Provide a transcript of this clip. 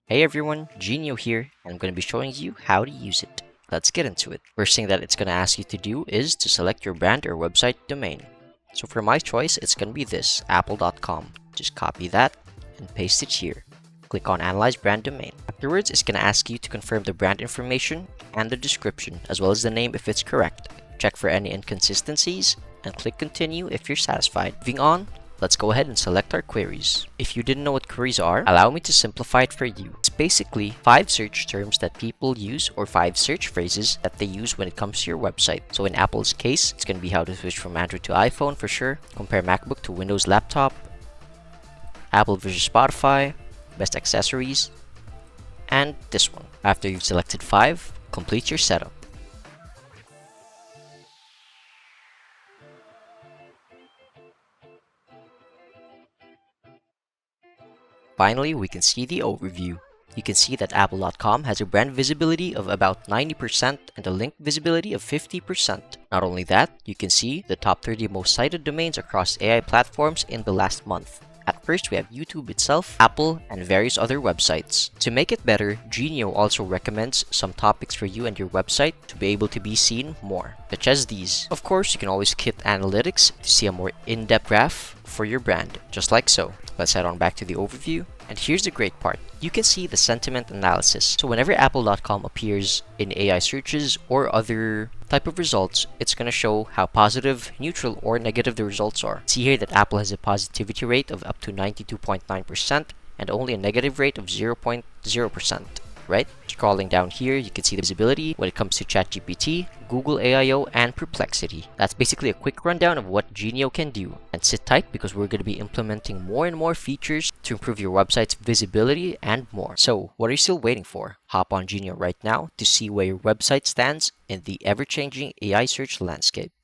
Hey everyone, Geneo here, and I'm going to be showing you how to use it. Let's get into it. First thing that it's going to ask you to do is to select your brand or website domain. So for my choice, it's going to be this, apple.com. Just copy that and paste it here. Click on Analyze Brand Domain. Afterwards, it's going to ask you to confirm the brand information and the description, as well as the name if it's correct. Check for any inconsistencies, and click Continue if you're satisfied. Moving on, let's go ahead and select our queries. If you didn't know what queries are, allow me to simplify it for you. It's basically 5 search terms that people use or 5 search phrases that they use when it comes to your website. So in Apple's case, it's going to be how to switch from Android to iPhone for sure, compare MacBook to Windows laptop, Apple versus Spotify, best accessories, and this one. After you've selected 5, complete your setup. Finally, we can see the overview. You can see that Apple.com has a brand visibility of about 90% and a link visibility of 50%. Not only that, you can see the top 30 most cited domains across AI platforms in the last month. At first, we have YouTube itself, Apple, and various other websites. To make it better, Geneo also recommends some topics for you and your website to be able to be seen more, such as these. Of course, you can always hit Analytics to see a more in-depth graph for your brand, just like so. Let's head on back to the overview. And here's the great part. You can see the sentiment analysis. So whenever Apple.com appears in AI searches or other type of results, it's going to show how positive, neutral, or negative the results are. See here that Apple has a positivity rate of up to 92.9% and only a negative rate of 0.0%. Right? Scrolling down here, you can see the visibility when it comes to ChatGPT, Google AIO, and Perplexity. That's basically a quick rundown of what Geneo can do. And sit tight because we're going to be implementing more and more features to improve your website's visibility and more. So, what are you still waiting for? Hop on Geneo right now to see where your website stands in the ever-changing AI search landscape.